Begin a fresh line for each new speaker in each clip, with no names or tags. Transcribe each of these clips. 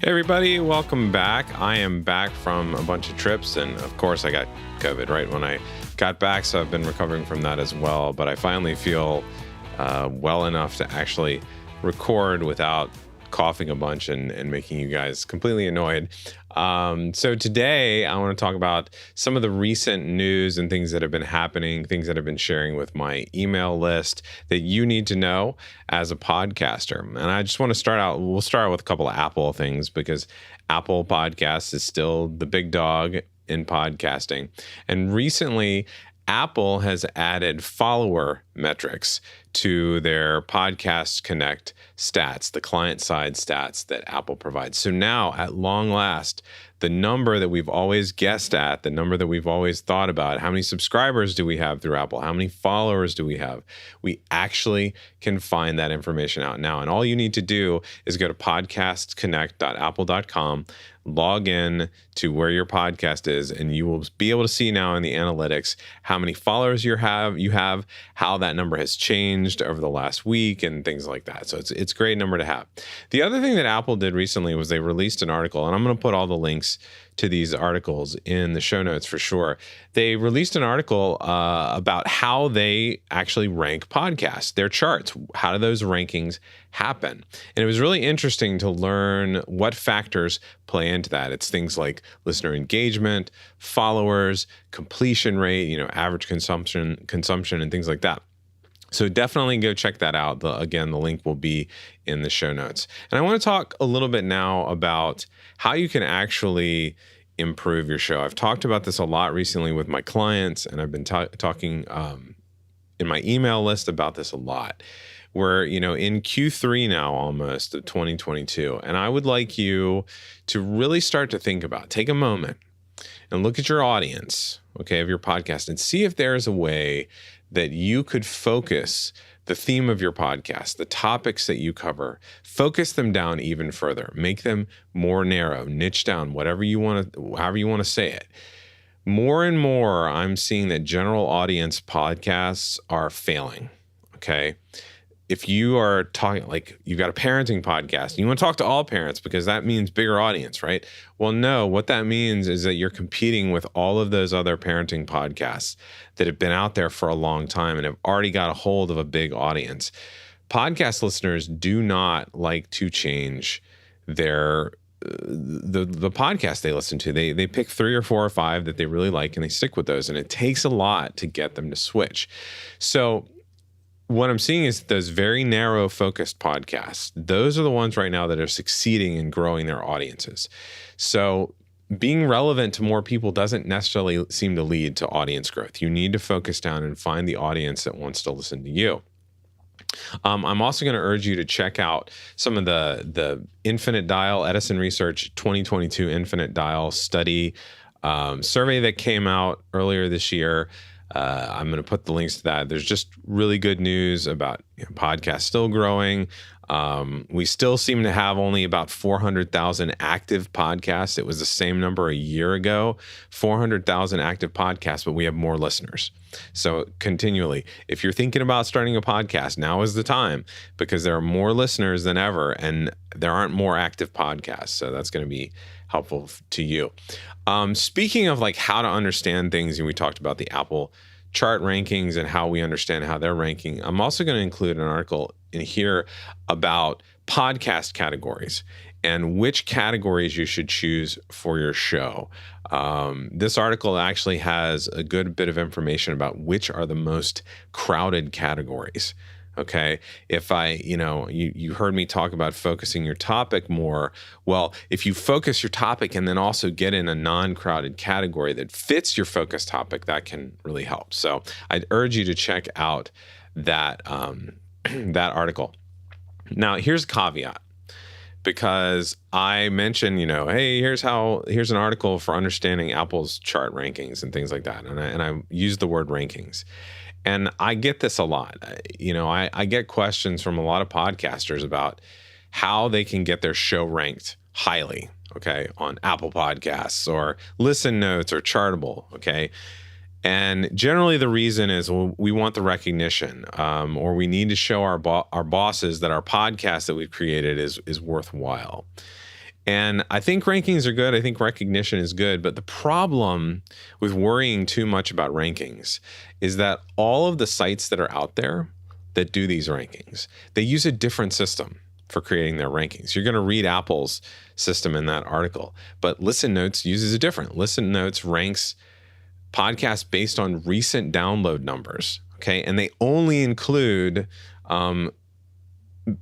Hey everybody, welcome back. I am back from a bunch of trips, and of course I got COVID right when I got back, so I've been recovering from that as well, but I finally feel well enough to actually record without coughing a bunch and making you guys completely annoyed. So today I want to talk about some of the recent news and things that have been happening, things that I've been sharing with my email list that you need to know as a podcaster. And I just want to we'll start out with a couple of Apple things because Apple Podcasts is still the big dog in podcasting. And recently, Apple has added follower metrics to their Podcast Connect stats, the client-side stats that Apple provides. So now, at long last, the number that we've always guessed at, the number that we've always thought about, how many subscribers do we have through Apple, how many followers do we have, we actually can find that information out now. And all you need to do is go to podcastconnect.apple.com, log in to where your podcast is, and you will be able to see now in the analytics how many followers you have, how that number has changed over the last week, and things like that. So it's a great number to have. The other thing that Apple did recently was they released an article, and I'm going to put all the links to these articles in the show notes for sure. They released an article about how they actually rank podcasts, their charts. How do those rankings happen? And it was really interesting to learn what factors play into that. It's things like listener engagement, followers, completion rate, average consumption, and things like that. So definitely go check that out. Again, the link will be in the show notes. And I want to talk a little bit now about how you can actually improve your show. I've talked about this a lot recently with my clients, and I've been talking in my email list about this a lot. We're, in Q3 now almost of 2022. And I would like you to really start to think about, take a moment and look at your audience, okay, of your podcast and see if there's a way that you could focus the theme of your podcast, the topics that you cover, focus them down even further, make them more narrow, niche down, however you want to say it. More and more, I'm seeing that general audience podcasts are failing, okay? If you are talking, like you've got a parenting podcast, and you want to talk to all parents because that means bigger audience, right? Well, no, what that means is that you're competing with all of those other parenting podcasts that have been out there for a long time and have already got a hold of a big audience. Podcast listeners do not like to change their the podcast they listen to. They pick 3 or 4 or 5 that they really like and they stick with those, and it takes a lot to get them to switch. So what I'm seeing is those very narrow focused podcasts. Those are the ones right now that are succeeding in growing their audiences. So being relevant to more people doesn't necessarily seem to lead to audience growth. You need to focus down and find the audience that wants to listen to you. I'm also going to urge you to check out some of the Infinite Dial, Edison Research 2022 Infinite Dial study survey that came out earlier this year. I'm going to put the links to that. There's just really good news about podcasts still growing. We still seem to have only about 400,000 active podcasts. It was the same number a year ago, 400,000 active podcasts, but we have more listeners. So continually, if you're thinking about starting a podcast, now is the time because there are more listeners than ever and there aren't more active podcasts. So that's going to be helpful to you. Speaking of like how to understand things, and we talked about the Apple chart rankings and how we understand how they're ranking. I'm also going to include an article in here about podcast categories and which categories you should choose for your show. This article actually has a good bit of information about which are the most crowded categories. Okay. If you heard me talk about focusing your topic more. Well, if you focus your topic and then also get in a non-crowded category that fits your focus topic, that can really help. So I'd urge you to check out that that article. Now, here's a caveat, because I mentioned, hey, here's an article for understanding Apple's chart rankings and things like that. And I use the word rankings. And I get this a lot. I get questions from a lot of podcasters about how they can get their show ranked highly, okay, on Apple Podcasts or Listen Notes or Chartable, okay? And generally the reason is, well, we want the recognition, or we need to show our bosses that our podcast that we've created is worthwhile. And I think rankings are good. I think recognition is good. But the problem with worrying too much about rankings is that all of the sites that are out there that do these rankings, they use a different system for creating their rankings. You're going to read Apple's system in that article, but Listen Notes uses a different. Listen Notes ranks podcasts based on recent download numbers. Okay. And they only include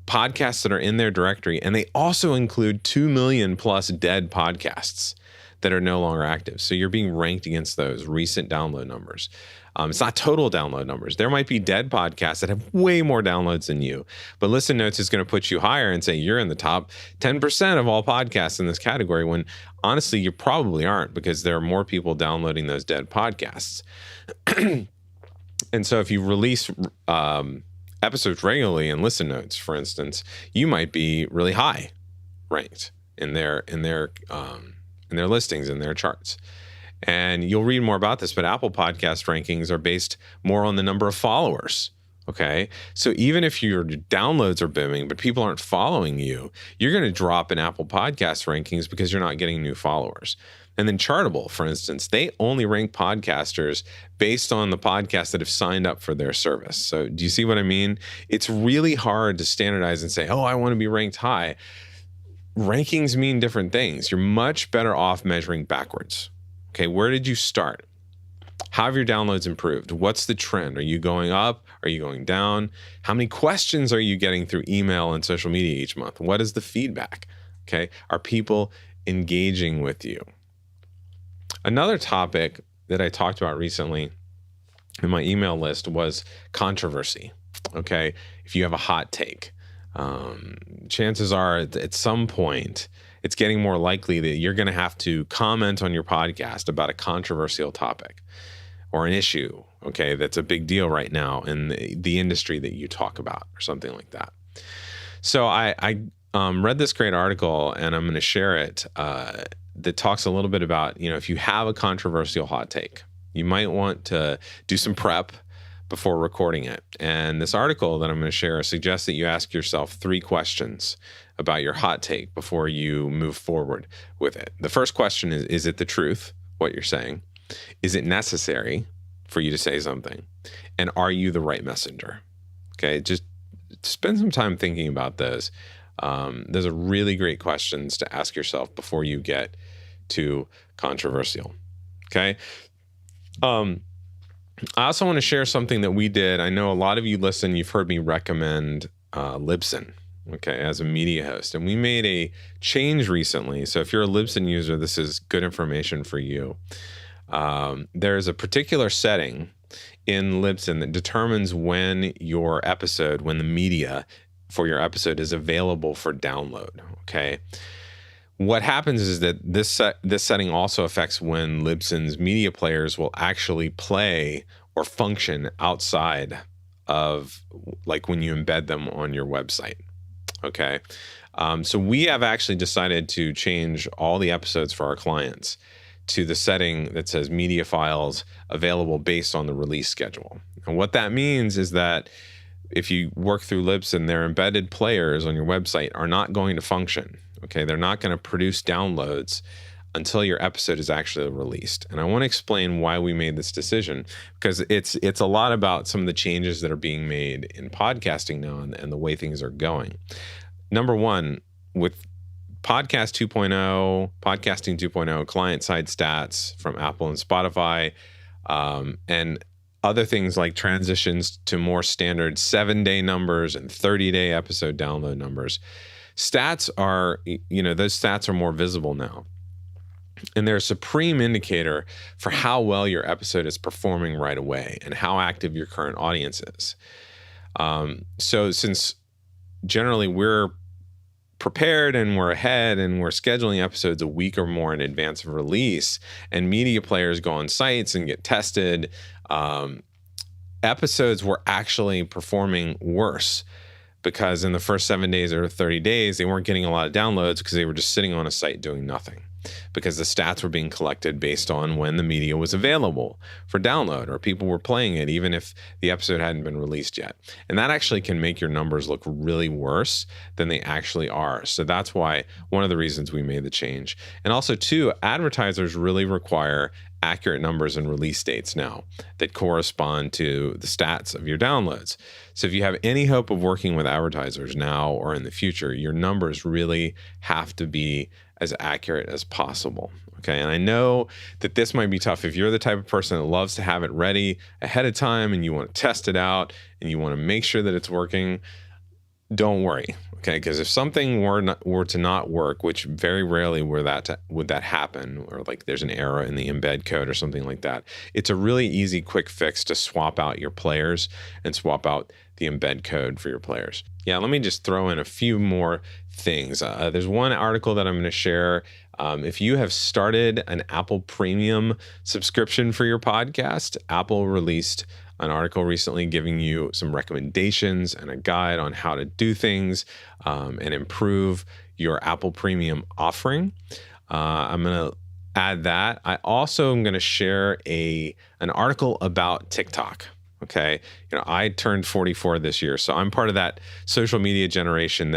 podcasts that are in their directory. And they also include 2 million plus dead podcasts that are no longer active. So you're being ranked against those recent download numbers. It's not total download numbers. There might be dead podcasts that have way more downloads than you, but Listen Notes is going to put you higher and say you're in the top 10% of all podcasts in this category, when honestly, you probably aren't, because there are more people downloading those dead podcasts. And so if you release episodes regularly in Listen Notes, for instance, you might be really high ranked in their listings, in their charts. And you'll read more about this, but Apple Podcast rankings are based more on the number of followers. Okay. So even if your downloads are booming, but people aren't following you, you're going to drop in Apple Podcast rankings because you're not getting new followers. And then Chartable, for instance, they only rank podcasters based on the podcasts that have signed up for their service. So do you see what I mean? It's really hard to standardize and say, oh, I want to be ranked high. Rankings mean different things. You're much better off measuring backwards. Okay, where did you start? How have your downloads improved? What's the trend? Are you going up? Are you going down? How many questions are you getting through email and social media each month? What is the feedback? Okay, are people engaging with you? Another topic that I talked about recently in my email list was controversy. Okay, if you have a hot take, chances are at some point it's getting more likely that you're going to have to comment on your podcast about a controversial topic or an issue, okay, that's a big deal right now in the industry that you talk about, or something like that. So I read this great article, and I'm going to share it, that talks a little bit about, if you have a controversial hot take, you might want to do some prep before recording it. And this article that I'm going to share suggests that you ask yourself 3 questions about your hot take before you move forward with it. The first question is it the truth, what you're saying? Is it necessary for you to say something? And are you the right messenger? Okay, just spend some time thinking about those. Those are really great questions to ask yourself before you get too controversial. Okay. I also want to share something that we did. I know a lot of you listen, you've heard me recommend Libsyn, okay, as a media host. And we made a change recently. So if you're a Libsyn user, this is good information for you. There's a particular setting in Libsyn that determines when the media for your episode is available for download, okay? What happens is that this setting also affects when Libsyn's media players will actually play or function outside of, like, when you embed them on your website. Okay. So we have actually decided to change all the episodes for our clients to the setting that says media files available based on the release schedule. And what that means is that if you work through Libsyn, their embedded players on your website are not going to function. Okay, they're not going to produce downloads until your episode is actually released. And I want to explain why we made this decision, because it's a lot about some of the changes that are being made in podcasting now and the way things are going. Number one, with Podcasting 2.0, client-side stats from Apple and Spotify, and other things like transitions to more standard 7-day numbers and 30-day episode download numbers. Stats are, those stats are more visible now. And they're a supreme indicator for how well your episode is performing right away and how active your current audience is. So since generally we're prepared and we're ahead and we're scheduling episodes a week or more in advance of release, and media players go on sites and get tested, episodes were actually performing worse because in the first 7 days or 30 days, they weren't getting a lot of downloads because they were just sitting on a site doing nothing. because the stats were being collected based on when the media was available for download or people were playing it, even if the episode hadn't been released yet. And that actually can make your numbers look really worse than they actually are. So that's why one of the reasons we made the change. And also, too, advertisers really require accurate numbers and release dates now that correspond to the stats of your downloads. So if you have any hope of working with advertisers now or in the future, your numbers really have to be as accurate as possible. Okay. And I know that this might be tough if you're the type of person that loves to have it ready ahead of time and you want to test it out and you want to make sure that it's working. Don't worry, okay? Because if something were to not work, which very rarely would that happen, or like there's an error in the embed code or something like that, it's a really easy, quick fix to swap out your players and swap out the embed code for your players. Yeah, let me just throw in a few more things. There's one article that I'm going to share. If you have started an Apple Premium subscription for your podcast, Apple released an article recently giving you some recommendations and a guide on how to do things and improve your Apple Premium offering. I'm going to add that. I also am going to share an article about TikTok. Okay. I turned 44 this year, so I'm part of that social media generation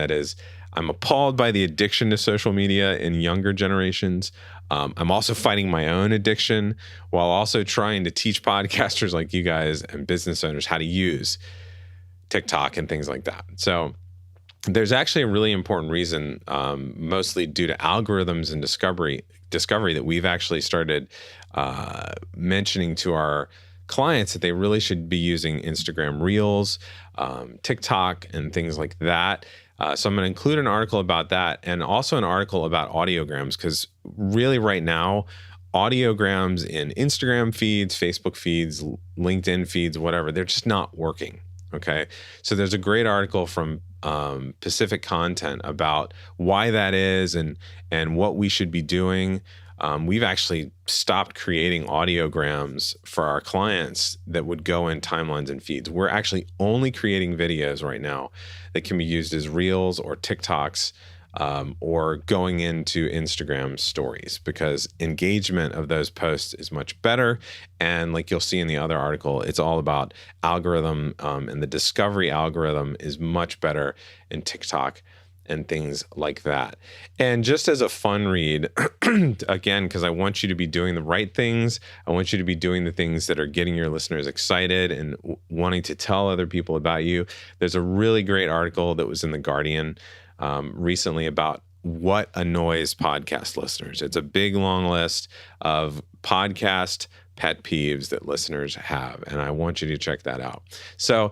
I'm appalled by the addiction to social media in younger generations. I'm also fighting my own addiction while also trying to teach podcasters like you guys and business owners how to use TikTok and things like that. So there's actually a really important reason, mostly due to algorithms and discovery that we've actually started mentioning to our clients that they really should be using Instagram Reels, TikTok, and things like that. So I'm going to include an article about that and also an article about audiograms, because really right now, audiograms in Instagram feeds, Facebook feeds, LinkedIn feeds, whatever, they're just not working. Okay. So there's a great article from Pacific Content about why that is and what we should be doing. We've actually stopped creating audiograms for our clients that would go in timelines and feeds. We're actually only creating videos right now that can be used as Reels or TikToks or going into Instagram stories, because engagement of those posts is much better. And like you'll see in the other article, it's all about algorithm, and the discovery algorithm is much better in TikTok and things like that. And just as a fun read, again, because I want you to be doing the right things, I want you to be doing the things that are getting your listeners excited and wanting to tell other people about you. There's a really great article that was in The Guardian recently about what annoys podcast listeners. It's a big, long list of podcast pet peeves that listeners have, and I want you to check that out. So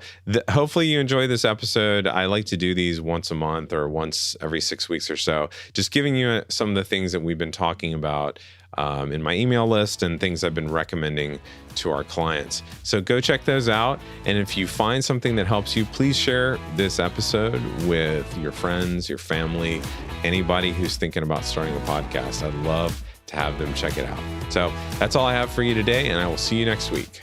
hopefully you enjoy this episode. I like to do these once a month or once every 6 weeks or so, just giving you some of the things that we've been talking about in my email list and things I've been recommending to our clients. So go check those out. And if you find something that helps you, please share this episode with your friends, your family, anybody who's thinking about starting a podcast. I'd love to have them check it out. So that's all I have for you today, and I will see you next week.